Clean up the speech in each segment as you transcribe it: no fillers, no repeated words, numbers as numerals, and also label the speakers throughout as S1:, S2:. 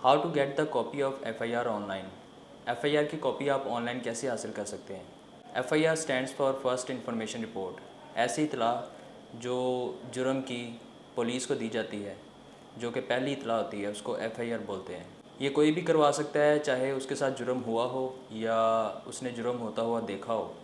S1: How to get the copy of FIR online. FIR की copy आप online कैसे हासिल कर सकते हैं। FIR stands for first information report. ऐसी इतला जो जुर्म की पुलिस को दी जाती है, जो कि पहली इतला होती है, उसको FIR बोलते हैं। ये कोई भी करवा सकता है, चाहे उसके साथ जुर्म हुआ हो या उसने जुर्म होता हुआ देखा हो,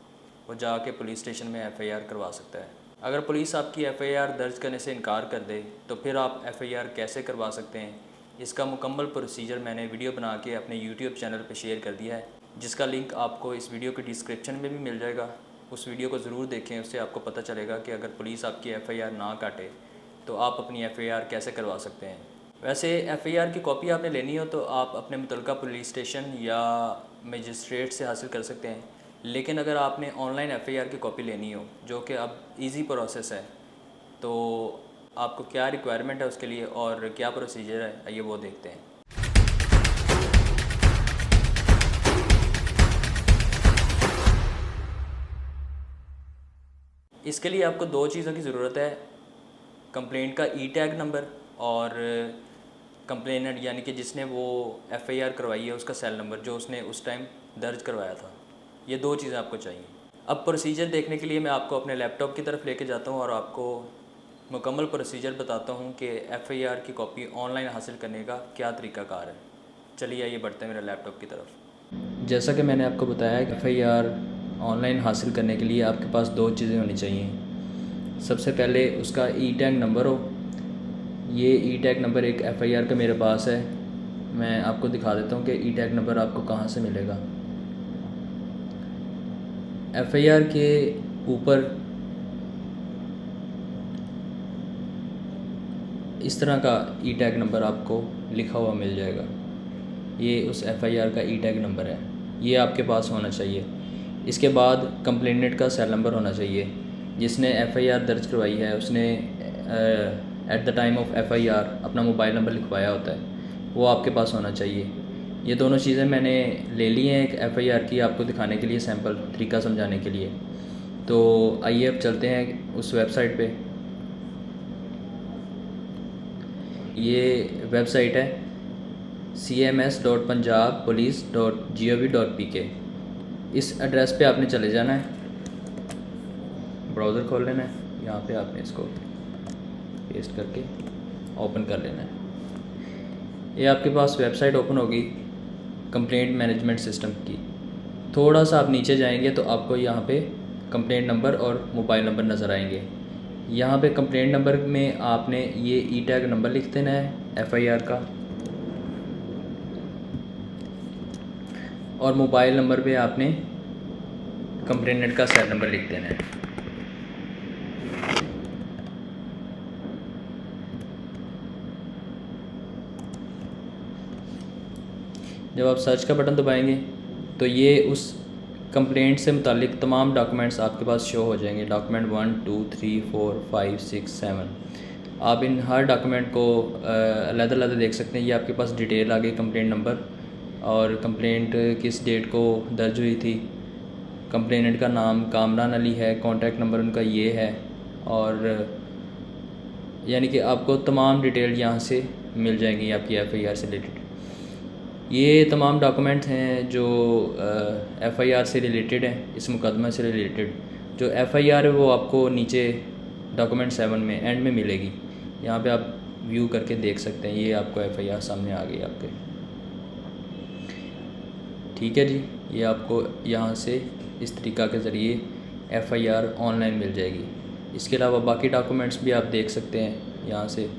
S1: वो जाके पुलिस स्टेशन में FIR करवा सकता है। अगर पुलिस आपकी FIR दर्ज करने से इनकार कर दे तो फिर आप FIR कैसे करवा सकते हैं, इसका मुकम्मल प्रोसीजर मैंने वीडियो बना के अपने YouTube चैनल पर शेयर कर दिया है, जिसका लिंक आपको इस वीडियो के डिस्क्रिप्शन में भी मिल जाएगा। उस वीडियो को ज़रूर देखें, उससे आपको पता चलेगा कि अगर पुलिस आपकी FIR ना काटे तो आप अपनी FIR कैसे करवा सकते हैं। वैसे FIR की कॉपी आपने लेनी हो तो आप अपने मुतल्लिका पुलिस स्टेशन या मजिस्ट्रेट से हासिल कर सकते हैं। लेकिन अगर आपने ऑनलाइन FIR की कॉपी लेनी हो, जो कि अब इजी प्रोसेस है, तो आपको क्या रिक्वायरमेंट है उसके लिए और क्या प्रोसीजर है, आइए वो देखते हैं। इसके लिए आपको दो चीज़ों की ज़रूरत है, कंप्लेंट का टैग नंबर और कंप्लेनेंट यानी कि जिसने वो FIR करवाई है उसका सेल नंबर जो उसने उस टाइम दर्ज करवाया था। ये दो चीज़ें आपको चाहिए। अब प्रोसीजर देखने के लिए मैं आपको अपने लैपटॉप की तरफ लेके जाता हूँ और आपको मुकम्मल प्रोसीजर बताता हूँ कि FIR की कॉपी ऑनलाइन हासिल करने का क्या तरीक़ाकार है। चलिए आइए बढ़ते हैं मेरे लैपटॉप की तरफ। जैसा कि मैंने आपको बताया कि FIR ऑनलाइन हासिल करने के लिए आपके पास दो चीज़ें होनी चाहिए। सबसे पहले उसका टैग नंबर हो। ये टैग नंबर एक FIR का मेरे पास है, मैं आपको दिखा देता हूँ कि टैग नंबर आपको कहाँ से मिलेगा। FIR के ऊपर इस तरह का टैग नंबर आपको लिखा हुआ मिल जाएगा। ये उस FIR का टैग नंबर है, ये आपके पास होना चाहिए। इसके बाद कंप्लेनेंट का सेल नंबर होना चाहिए। जिसने FIR दर्ज करवाई है उसने at the time of FIR अपना मोबाइल नंबर लिखवाया होता है, वो आपके पास होना चाहिए। ये दोनों चीज़ें मैंने ले ली हैं एक FIR की आपको दिखाने के लिए, सैम्पल तरीका समझाने के लिए। तो आइए अब चलते हैं उस वेबसाइट पे। ये वेबसाइट है cms.punjabpolice.gov.pk। इस एड्रेस पे आपने चले जाना है, ब्राउज़र खोल लेना है, यहाँ पे आपने इसको पेस्ट करके ओपन कर लेना है। ये आपके पास वेबसाइट ओपन होगी कंप्लेंट मैनेजमेंट सिस्टम की। थोड़ा सा आप नीचे जाएंगे तो आपको यहाँ पे कंप्लेंट नंबर और मोबाइल नंबर नज़र आएंगे। यहाँ पे कंप्लेंट नंबर में आपने ये टैग नंबर लिख देना है FIR का, और मोबाइल नंबर पे आपने कंप्लेनेंट का सेल नंबर लिख देना है। जब आप सर्च का बटन दबाएंगे तो ये उस कंप्लेंट से मुतालिक तमाम डॉक्यूमेंट्स आपके पास शो हो जाएंगे। डॉक्यूमेंट 1 2 3 4 5 6 7। आप इन हर डॉक्यूमेंट को अलग-अलग देख सकते हैं। ये आपके पास डिटेल आ गई, कंप्लेंट नंबर और कंप्लेंट किस डेट को दर्ज हुई थी, कंप्लेनेंट का नाम कामरान अली है, कॉन्टैक्ट नंबर उनका ये है, और यानी कि आपको तमाम डिटेल यहाँ से मिल जाएंगी आपकी FIR से रिलेटेड। ये तमाम डॉक्यूमेंट हैं जो FIR से रिलेटेड हैं, इस मुकदमा से रिलेटेड। जो FIR है वो आपको नीचे डॉक्यूमेंट 7 में एंड में मिलेगी। यहाँ पे आप व्यू करके देख सकते हैं। ये आपको FIR सामने आ गई आपके, ठीक है जी। ये आपको यहाँ से इस तरीक़ा के ज़रिए FIR ऑनलाइन मिल जाएगी। इसके अलावा बाकी डॉक्यूमेंट्स भी आप देख सकते हैं यहाँ से।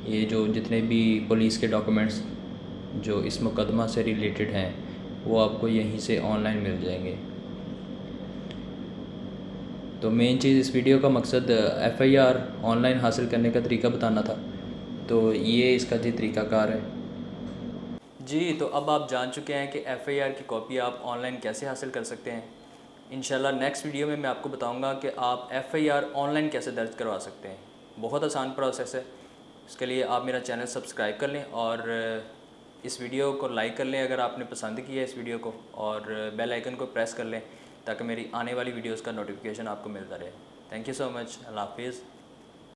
S1: ये जो जितने भी पुलिस के डॉक्यूमेंट्स जो इस मुकदमा से रिलेटेड हैं वो आपको यहीं से ऑनलाइन मिल जाएंगे। तो मेन चीज़ इस वीडियो का मकसद FIR ऑनलाइन हासिल करने का तरीका बताना था, तो ये इसका जी तरीक़ाकार है जी। तो अब आप जान चुके हैं कि FIR की कॉपी आप ऑनलाइन कैसे हासिल कर सकते हैं। इंशाल्लाह नेक्स्ट वीडियो में मैं आपको बताऊंगा कि आप FIR ऑनलाइन कैसे दर्ज करवा सकते हैं। बहुत आसान प्रोसेस है। इसके लिए आप मेरा चैनल सब्सक्राइब कर लें और इस वीडियो को लाइक कर लें अगर आपने पसंद किया है इस वीडियो को, और बेल आइकन को प्रेस कर लें ताकि मेरी आने वाली वीडियोस का नोटिफिकेशन आपको मिलता रहे। Thank you so much. अल्लाह हाफिज़।